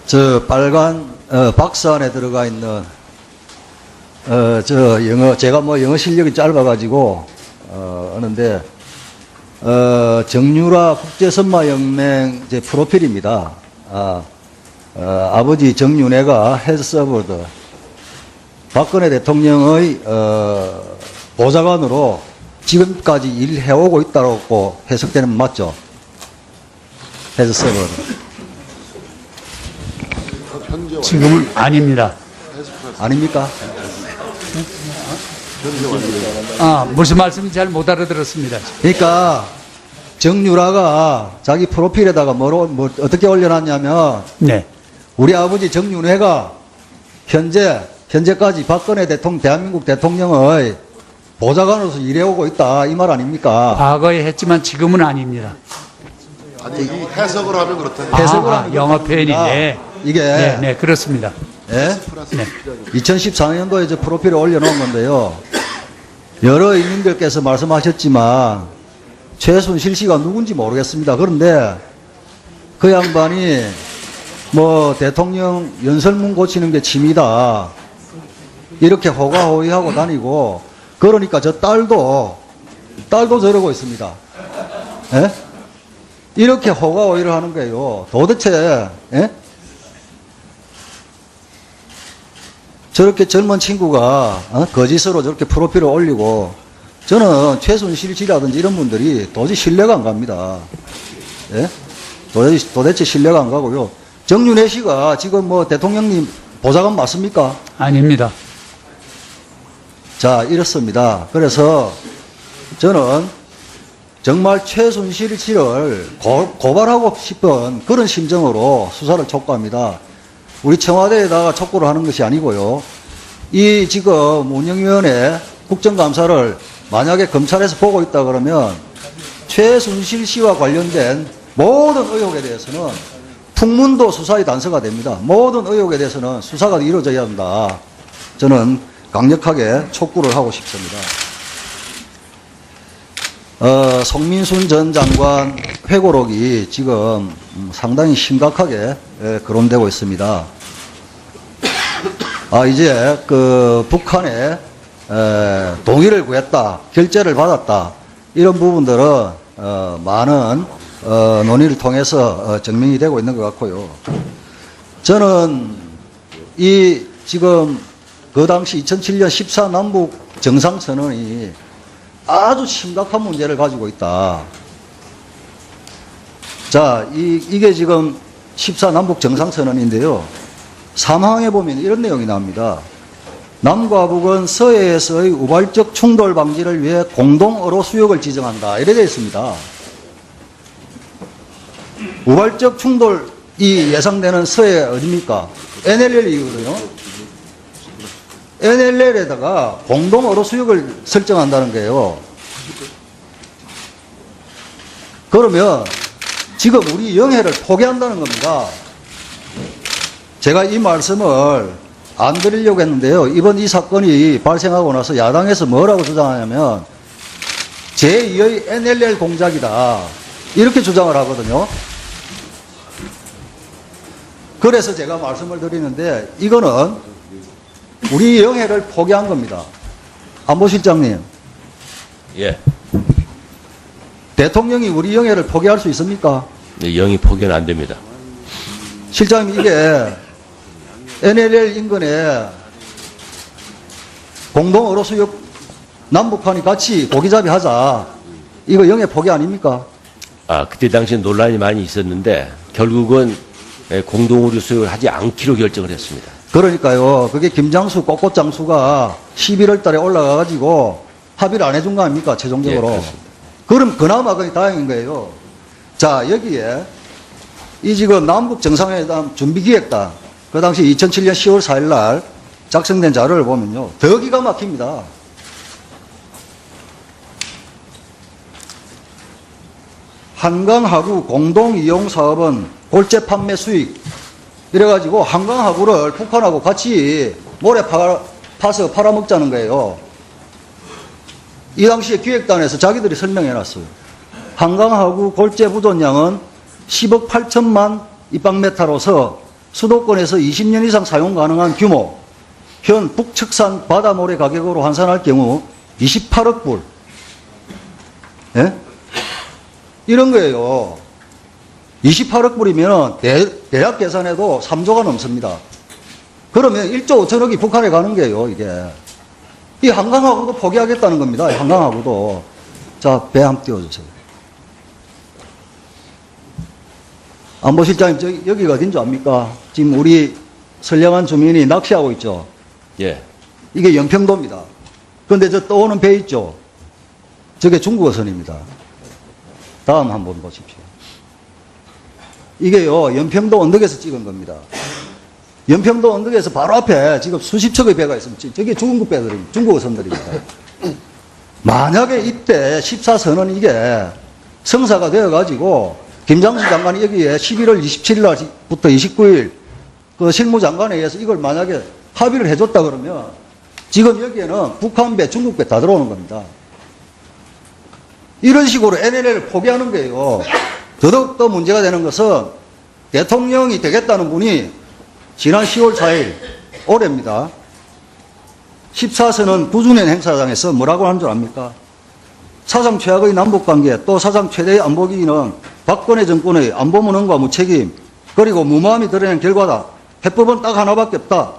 저 빨간 박스 안에 들어가 있는 저 영어, 제가 뭐 영어 실력이 짧아가지고 하는데 정유라 국제선마연맹 제 프로필입니다. 아버지 정윤회가 헤드서버드 박근혜 대통령의 보좌관으로 지금까지 일해오고 있다고 해석되는 맞죠? 헤드서버드. 지금은 아닙니다. 아닙니까? 무슨 말씀인지 잘 못 알아들었습니다. 그러니까 정유라가 자기 프로필에다가 뭐 어떻게 올려놨냐면 네. 우리 아버지 정윤회가 현재까지 박근혜 대한민국 대통령의 보좌관으로서 일해오고 있다 이 말 아닙니까? 과거에 했지만 지금은 아닙니다. 아니 이 해석을 하면 그렇다니. 해석을 하면 영어 표현이 네. 이게 네, 그렇습니다. 예? 네. 2014년도에 저 프로필에 올려놓은 건데요. 여러 인민들께서 말씀하셨지만 최순실 씨가 누군지 모르겠습니다. 그런데 그 양반이 뭐 대통령 연설문 고치는 게 취미다 이렇게 호가호위하고 다니고 그러니까 저 딸도 저러고 있습니다. 예? 이렇게 호가호위를 하는 거예요. 도대체 예? 저렇게 젊은 친구가 거짓으로 저렇게 프로필을 올리고 저는 최순실 씨라든지 이런 분들이 도저히 신뢰가 안 갑니다. 예? 도대체 신뢰가 안 가고요. 정윤회 씨가 지금 뭐 대통령님 보좌관 맞습니까? 아닙니다. 자, 이렇습니다. 그래서 저는 정말 최순실 씨를 고발하고 싶은 그런 심정으로 수사를 촉구합니다. 우리 청와대에다가 촉구를 하는 것이 아니고요. 이 지금 운영위원회 국정감사를 만약에 검찰에서 보고 있다 그러면 최순실 씨와 관련된 모든 의혹에 대해서는 풍문도 수사의 단서가 됩니다. 모든 의혹에 대해서는 수사가 이루어져야 한다. 저는 강력하게 촉구를 하고 싶습니다. 송민순 전 장관 회고록이 지금 상당히 심각하게 거론되고 있습니다. 이제 그 북한에 동의를 구했다, 결재를 받았다 이런 부분들은 많은 논의를 통해서 증명이 되고 있는 것 같고요. 저는 이 지금 그 당시 2007년 14남북 정상선언이 아주 심각한 문제를 가지고 있다. 자, 이게 지금 14남북 정상선언인데요. 3항에 보면 이런 내용이 나옵니다. 남과 북은 서해에서의 우발적 충돌 방지를 위해 공동 어로 수역을 지정한다. 이래 되어 있습니다. 우발적 충돌이 예상되는 서해 어디입니까? NLL이거든요. NLL에다가 공동 어로 수역을 설정한다는 거예요. 그러면 지금 우리 영해를 포기한다는 겁니다. 제가 이 말씀을 안 드리려고 했는데요. 이번 이 사건이 발생하고 나서 야당에서 뭐라고 주장하냐면 제2의 NLL 공작이다. 이렇게 주장을 하거든요. 그래서 제가 말씀을 드리는데 이거는 우리 영해를 포기한 겁니다. 안보실장님. 예. 대통령이 우리 영해를 포기할 수 있습니까? 영이 포기는 안 됩니다. 실장님, 이게 NLL 인근에 공동 어로수역 남북한이 같이 고기잡이 하자. 이거 영해 포기 아닙니까? 그때 당시 논란이 많이 있었는데 결국은 공동으로 수역을 하지 않기로 결정을 했습니다. 그러니까요. 그게 김장수 꽃꽃장수가 11월 달에 올라가가지고 합의를 안 해준 거 아닙니까? 최종적으로. 예, 그럼 그나마 그게 다행인 거예요. 자, 여기에 이 지금 남북 정상회담 준비기획단 그 당시 2007년 10월 4일 날 작성된 자료를 보면요. 더 기가 막힙니다. 한강하구 공동이용사업은 골재 판매 수익 이래가지고 한강하구를 북한하고 같이 모래 파서 팔아먹자는 거예요. 이 당시에 기획단에서 자기들이 설명해놨어요. 한강하구 골재 부존량은 10억 8천만 입방메타로서 수도권에서 20년 이상 사용 가능한 규모, 현 북측산 바다모래 가격으로 환산할 경우 28억 불. 예? 이런 거예요. 28억 불이면 대략 계산해도 3조가 넘습니다. 그러면 1조 5천억이 북한에 가는 거예요, 이게. 이 한강하고도 포기하겠다는 겁니다. 한강하고도. 자, 배 한번 띄워주세요. 안보실장님, 여기가 어딘지 압니까? 지금 우리 선량한 주민이 낚시하고 있죠. 예. 이게 연평도입니다. 그런데 저 떠오는 배 있죠. 저게 중국어선입니다. 다음 한번 보십시오. 이게요, 연평도 언덕에서 찍은 겁니다. 연평도 언덕에서 바로 앞에 지금 수십 척의 배가 있습니다. 저게 중국 배들입니다. 중국어선들입니다. 만약에 이때 14선은 이게 성사가 되어가지고 김장수 장관이 여기에 11월 27일 날부터 29일 그 실무장관에 의해서 이걸 만약에 합의를 해줬다 그러면 지금 여기에는 북한 배, 중국 배 다 들어오는 겁니다. 이런 식으로 NLL을 포기하는 거예요. 더더욱더 문제가 되는 것은 대통령이 되겠다는 분이 지난 10월 4일 올해입니다. 14선은 9주년 행사장에서 뭐라고 하는 줄 압니까? 사상 최악의 남북관계 또 사상 최대의 안보기는 박근혜 정권의 안보 무능과 무책임 그리고 무모함이 드러낸 결과다. 해법은 딱 하나밖에 없다.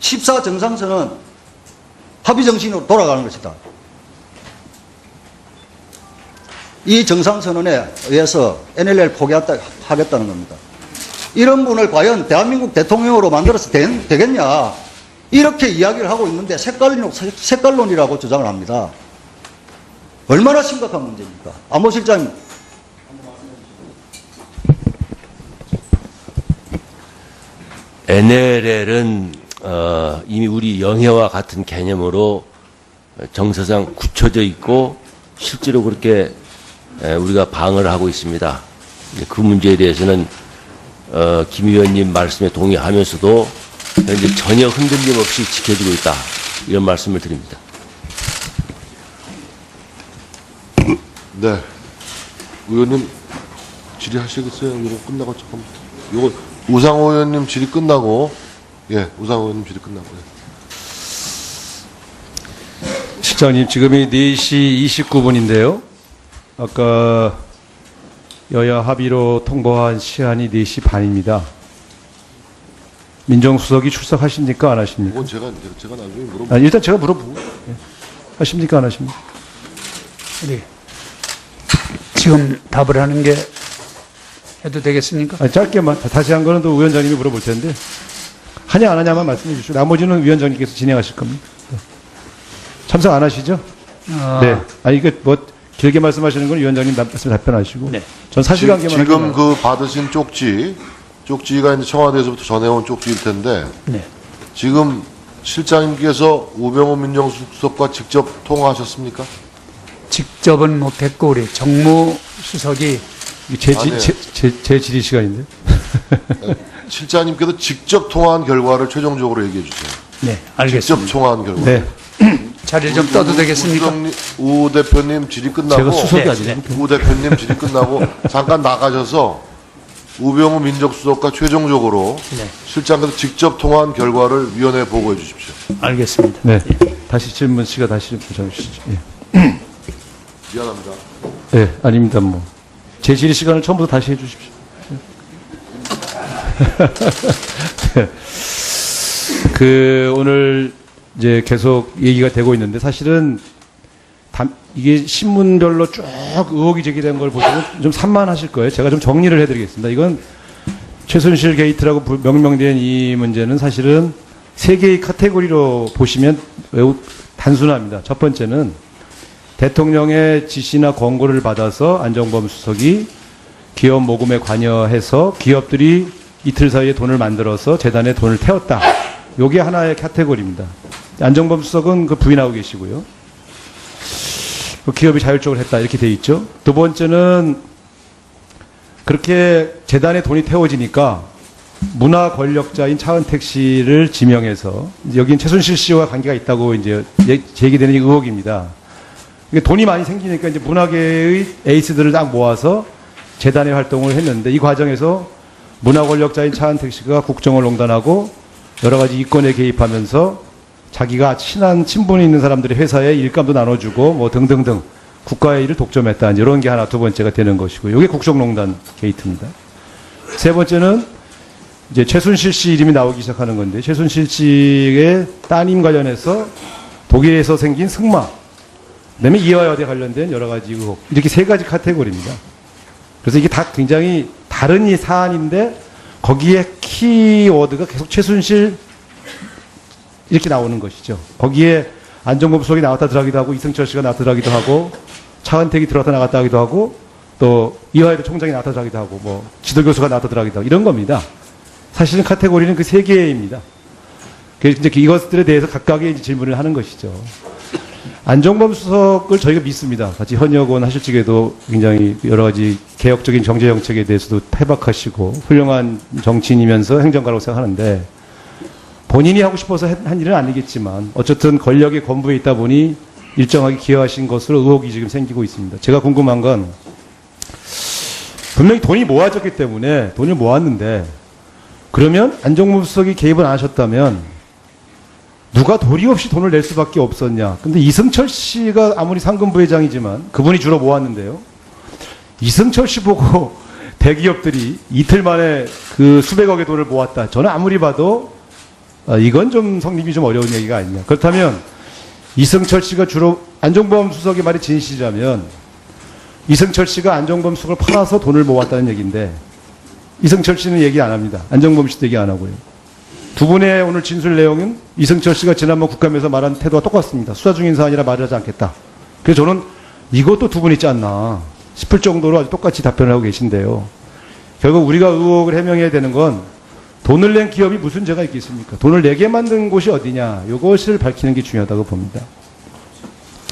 14정상선은 합의정신으로 돌아가는 것이다. 이 정상선언에 의해서 NLL 포기하겠다는 겁니다. 이런 분을 과연 대한민국 대통령으로 만들어서 되겠냐? 이렇게 이야기를 하고 있는데 색깔론이라고 주장을 합니다. 얼마나 심각한 문제입니까? 안보실장님. NLL은 이미 우리 영해와 같은 개념으로 정서상 굳혀져 있고 실제로 그렇게 우리가 방어를 하고 있습니다. 그 문제에 대해서는 김 의원님 말씀에 동의하면서도 현재 전혀 흔들림 없이 지켜지고 있다. 이런 말씀을 드립니다. 네. 의원님 질의하시겠어요? 이거 끝나고 조금. 이거 우상호 의원님 질의 끝나고, 예, 우상호 의원님 질의 끝나고. 예. 실장님, 지금이 4시 29분인데요. 아까 여야 합의로 통보한 시한이 4시 반입니다. 민정수석이 출석하십니까? 안 하십니까? 이건 제가 나중에 물어볼게요. 아, 일단 제가 물어보고. 예. 하십니까? 안 하십니까? 네. 지금 답을 하는 게 해도 되겠습니까? 아니, 짧게만. 다시 한 거는 또 위원장님이 물어볼 텐데. 하냐 안 하냐만 말씀해 주시고 나머지는 위원장님께서 진행하실 겁니다. 참석 안 하시죠? 네. 아니, 이게 뭐 길게 말씀하시는 건 위원장님 말씀에 답변하시고. 네. 전 사실관계만. 지금 그 받으신 쪽지가 이제 청와대에서부터 전해온 쪽지일 텐데, 네. 지금 실장님께서 우병우 민정수석과 직접 통화하셨습니까? 직접은 못했고 우리 정무수석이 아니에요. 제 질의 시간인데. 실장님께서 직접 통화한 결과를 최종적으로 얘기해 주세요. 네, 직접 알겠습니다. 통화한 결과. 네. 자리 좀 떠도 되겠습니까? 우 대표님 질의 끝나고, 제가 수석이 네, 아니에요. 우 대표님 질의 끝나고 잠깐 나가셔서 우병우 민정수석과 최종적으로 네. 실장께서 직접 통화한 결과를 위원회에 보고해 주십시오. 알겠습니다. 네. 다시 질문 시간 다시 좀 보장해 주시죠. 예. 미안합니다. 네, 아닙니다. 뭐. 제 질의 시간을 처음부터 다시 해 주십시오. 네. 오늘 이제 계속 얘기가 되고 있는데 사실은 이게 신문별로 쭉 의혹이 제기된 걸 보시면 좀 산만하실 거예요. 제가 좀 정리를 해드리겠습니다. 이건 최순실 게이트라고 명명된 이 문제는 사실은 세 개의 카테고리로 보시면 매우 단순합니다. 첫 번째는 대통령의 지시나 권고를 받아서 안정범 수석이 기업 모금에 관여해서 기업들이 이틀 사이에 돈을 만들어서 재단에 돈을 태웠다. 요게 하나의 카테고리입니다. 안정범 수석은 그 부인하고 계시고요. 기업이 자율적으로 했다 이렇게 돼 있죠. 두 번째는 그렇게 재단에 돈이 태워지니까 문화 권력자인 차은택 씨를 지명해서 여긴 최순실 씨와 관계가 있다고 이제 제기되는 의혹입니다. 돈이 많이 생기니까 이제 문화계의 에이스들을 딱 모아서 재단의 활동을 했는데 이 과정에서 문화 권력자인 차은택 씨가 국정을 농단하고 여러 가지 이권에 개입하면서 자기가 친한 친분이 있는 사람들의 회사에 일감도 나눠주고 뭐 등등등 국가의 일을 독점했다. 이런 게 하나 두 번째가 되는 것이고, 이게 국정농단 게이트입니다. 세 번째는 이제 최순실 씨 이름이 나오기 시작하는 건데, 최순실 씨의 따님 관련해서 독일에서 생긴 승마, 그다음에 이화여대 관련된 여러 가지 의혹, 이렇게 세 가지 카테고리입니다. 그래서 이게 다 굉장히 다른 이 사안인데 거기에 키워드가 계속 최순실 이렇게 나오는 것이죠. 거기에 안종범 수석이 나왔다 들어가기도 하고, 이승철 씨가 나왔다 들어가기도 하고, 차은택이 들어갔다 나갔다 하기도 하고, 또 이화여대 총장이 나왔다 들어가기도 하고, 뭐 지도교수가 나왔다 들어가기도 하고, 이런 겁니다. 사실은 카테고리는 그 세 개입니다. 그래서 이제 이것들에 대해서 각각의 이제 질문을 하는 것이죠. 안종범 수석을 저희가 믿습니다. 같이 현역원 하실 적에도 굉장히 여러 가지 개혁적인 경제 정책에 대해서도 패박하시고 훌륭한 정치인이면서 행정가라고 생각하는데, 본인이 하고 싶어서 한 일은 아니겠지만 어쨌든 권력의 권부에 있다 보니 일정하게 기여하신 것으로 의혹이 지금 생기고 있습니다. 제가 궁금한 건, 분명히 돈이 모아졌기 때문에 돈을 모았는데, 그러면 안종범 수석이 개입을 안 하셨다면 누가 도리 없이 돈을 낼 수밖에 없었냐. 근데 이승철 씨가 아무리 상금 부회장이지만 그분이 주로 모았는데요. 이승철 씨 보고 대기업들이 이틀 만에 그 수백억의 돈을 모았다. 저는 아무리 봐도 이건 좀 성립이 좀 어려운 얘기가 아니냐. 그렇다면 이승철 씨가 주로, 안종범 수석의 말이 진실이라면 이승철 씨가 안종범 수석을 팔아서 돈을 모았다는 얘기인데, 이승철 씨는 얘기 안 합니다. 안종범 씨도 얘기 안 하고요. 두 분의 오늘 진술 내용은 이승철 씨가 지난번 국감에서 말한 태도와 똑같습니다. 수사 중인 사안이라 말을 하지 않겠다. 그래서 저는 이것도 두 분이 짰나 싶을 정도로 아주 똑같이 답변을 하고 계신데요. 결국 우리가 의혹을 해명해야 되는 건, 돈을 낸 기업이 무슨 죄가 있겠습니까? 돈을 내게 만든 곳이 어디냐, 이것을 밝히는 게 중요하다고 봅니다.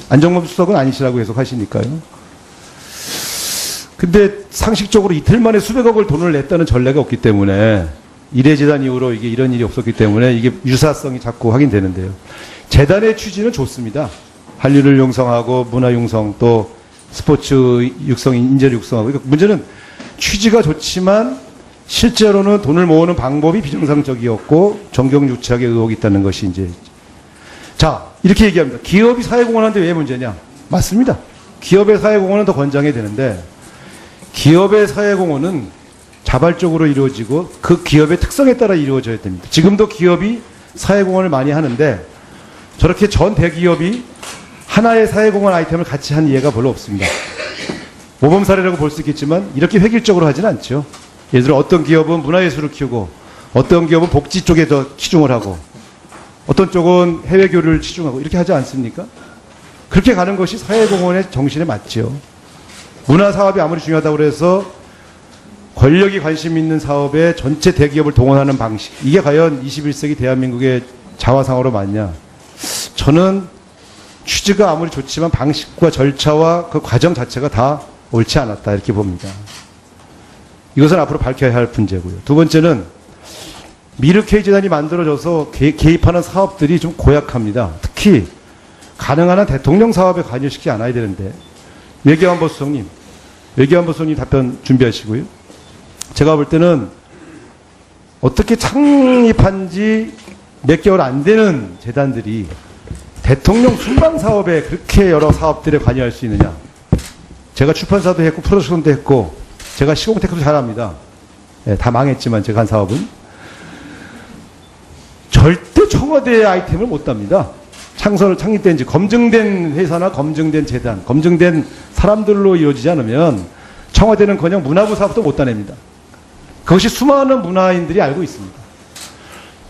안종범 수석은 아니시라고 해석하시니까요. 근데 상식적으로 이틀 만에 수백억을 돈을 냈다는 전례가 없기 때문에, 이례재단 이후로 이게 이런 일이 없었기 때문에 이게 유사성이 자꾸 확인되는데요. 재단의 취지는 좋습니다. 한류를 융성하고 문화 융성, 또 스포츠 육성, 인재를 육성하고. 그러니까 문제는 취지가 좋지만 실제로는 돈을 모으는 방법이 비정상적이었고 정경유착의 의혹이 있다는 것이 이제. 자, 이렇게 얘기합니다. 기업이 사회공헌하는데 왜 문제냐? 맞습니다. 기업의 사회공헌은 더 권장해야 되는데, 기업의 사회공헌은 자발적으로 이루어지고 그 기업의 특성에 따라 이루어져야 됩니다. 지금도 기업이 사회공헌을 많이 하는데 저렇게 전 대기업이 하나의 사회공헌 아이템을 같이 한 예가 별로 없습니다. 모범 사례라고 볼 수 있겠지만 이렇게 획일적으로 하지는 않죠. 예를 들어 어떤 기업은 문화예술을 키우고, 어떤 기업은 복지 쪽에 더 치중을 하고, 어떤 쪽은 해외교류를 치중하고, 이렇게 하지 않습니까? 그렇게 가는 것이 사회공헌의 정신에 맞죠. 문화사업이 아무리 중요하다고 해서 권력이 관심 있는 사업에 전체 대기업을 동원하는 방식, 이게 과연 21세기 대한민국의 자화상으로 맞냐? 저는 취지가 아무리 좋지만 방식과 절차와 그 과정 자체가 다 옳지 않았다, 이렇게 봅니다. 이것은 앞으로 밝혀야 할 문제고요. 두 번째는 미르K 재단이 만들어져서 개입하는 사업들이 좀 고약합니다. 특히 가능한 한 대통령 사업에 관여시키지 않아야 되는데, 외교안보 수석님 답변 준비하시고요. 제가 볼 때는 어떻게 창립한 지 몇 개월 안 되는 재단들이 대통령 순방 사업에 그렇게 여러 사업들에 관여할 수 있느냐. 제가 출판사도 했고 프로덕션도 했고 제가 시공테크도 잘합니다. 네, 다 망했지만 제가 한 사업은 절대 청와대 아이템을 못 답니다. 창립된 지 검증된 회사나 검증된 재단, 검증된 사람들로 이루어지지 않으면 청와대는커녕 문화부 사업도 못 따냅니다. 그것이 수많은 문화인들이 알고 있습니다.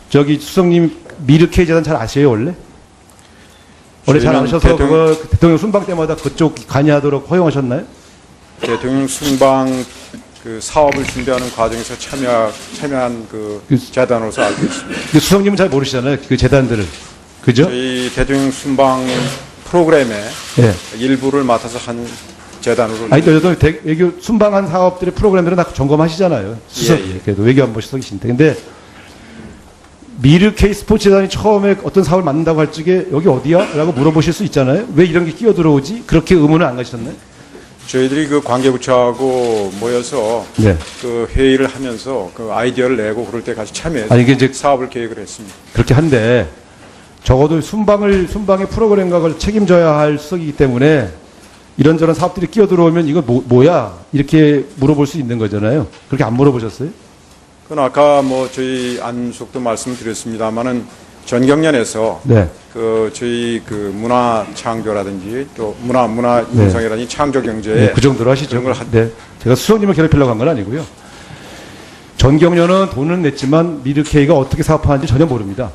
저기 수석님 미르K 재단 잘 아세요 원래? 원래 잘 아셔서 그거 대통령 순방 때마다 그쪽 관여하도록 허용하셨나요? 대통령 순방 그 사업을 준비하는 과정에서 참여한 그 재단으로서 알고 있습니다. 수석님은 잘 모르시잖아요, 그 재단들을. 그죠? 저희 대통령 순방 프로그램의 예. 일부를 맡아서 한 재단으로. 아니, 또 외교 순방한 사업들의 프로그램들은 다 점검하시잖아요. 수석, 예, 예. 그래도 외교안보 수석이신데. 근데 미르K 스포츠 재단이 처음에 어떤 사업을 만든다고 할 적에 여기 어디야? 라고 물어보실 수 있잖아요. 왜 이런 게 끼어 들어오지? 그렇게 의문을 안 가셨나요? 저희들이 그 관계부처하고 모여서 네. 그 회의를 하면서 그 아이디어를 내고 그럴 때 같이 참여해서 아니, 이게 이제 사업을 계획을 했습니다. 그렇게 한데 적어도 순방의 프로그램 각을 책임져야 할 수석이기 때문에 이런저런 사업들이 끼어 들어오면 이거 뭐야? 이렇게 물어볼 수 있는 거잖아요. 그렇게 안 물어보셨어요? 그건 아까 뭐 저희 안수석도 말씀드렸습니다만은 전경련에서 네. 그 저희 그 문화 창조라든지 또 문화 형성이라든지 창조 경제에 네, 그 정도로 하시죠. 그런 걸 네. 제가 수석님을 괴롭히려고 한 건 아니고요. 전경련은 돈은 냈지만 미르케이가 어떻게 사업하는지 전혀 모릅니다.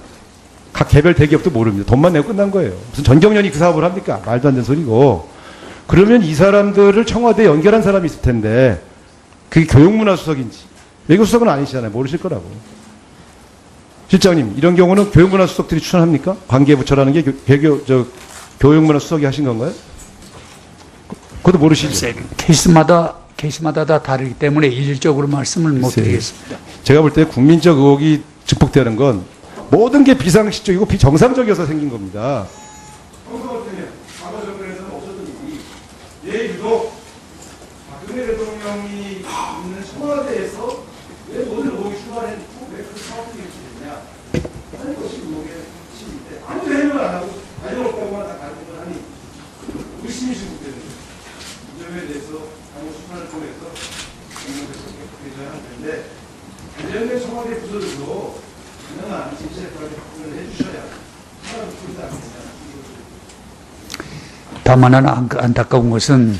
각 개별 대기업도 모릅니다. 돈만 내고 끝난 거예요. 무슨 전경련이 그 사업을 합니까? 말도 안 되는 소리고. 그러면 이 사람들을 청와대에 연결한 사람이 있을 텐데 그게 교육문화수석인지 외교수석은 아니시잖아요. 모르실 거라고. 실장님, 이런 경우는 교육문화수석들이 추천합니까? 관계부처라는 게 교육문화수석이 하신 건가요? 그것도 모르시죠? 케이스마다 다 다르기 때문에 일률적으로 말씀을 못 글쎄요. 드리겠습니다. 제가 볼 때 국민적 의혹이 증폭되는 건 모든 게 비상식적이고 비정상적이어서 생긴 겁니다. 왜 유독 박근혜 대통령이 있는 청와대에서 왜 모든 의혹이 출발했고 왜 그 사업들이 있느냐 하는 것이 의혹의 핵심인데 아무도 해명을 안 하고 알려없다고만 다 가르치고 하니 의심이 증폭되는 거예요. 이 점에 대해서 당무 수사를 통해서 대해줘야 할 텐데 관련된 청와대 부서들도 가능한 진실에 답변을 해주셔야 사람 풀지 않겠냐. 다만 하나 안타까운 것은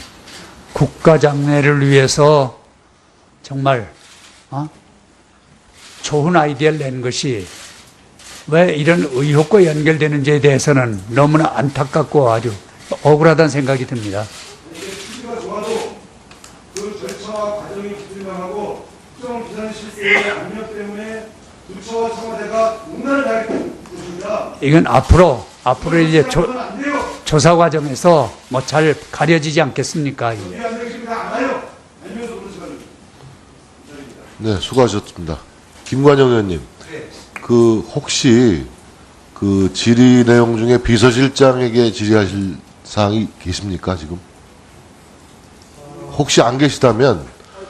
국가 장래를 위해서 정말 좋은 아이디어를 낸 것이 왜 이런 의혹과 연결되는지에 대해서는 너무나 안타깝고 아주 억울하다는 생각이 듭니다. 취지가 좋아도 그 절차와 과정이 불분명하고 특정 비선 실세의 압력 때문에 부처와 청와대가 농단을 당했다는 것입니다. 이건 앞으로 이제 그건 안 돼요. 조사 과정에서 뭐 잘 가려지지 않겠습니까? 우리 안 되겠습니다. 알아요. 알면서 그런 시간을. 네, 수고하셨습니다. 김관영 의원님, 그 혹시 그 질의 내용 중에 비서실장에게 질의하실 사항이 계십니까 지금? 혹시 안 계시다면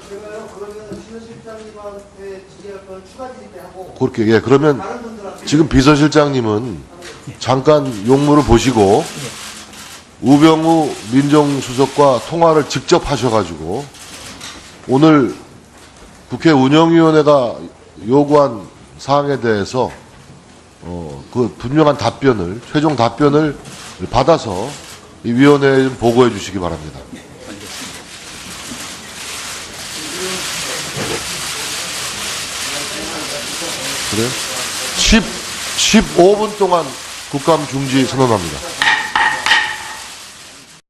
제가요, 그러면 비서실장님한테 질의할 건 추가 질의 때 하고 그렇게 예 그러면 다른 분들한테 지금 비서실장님은 잠깐 용무를 보시고 우병우 민정수석과 통화를 직접 하셔가지고 오늘 국회 운영위원회가 요구한 사항에 대해서 그 분명한 답변을 최종 답변을 받아서 이 위원회에 좀 보고해 주시기 바랍니다. 그래요? 15분 동안 국감 중지 선언합니다.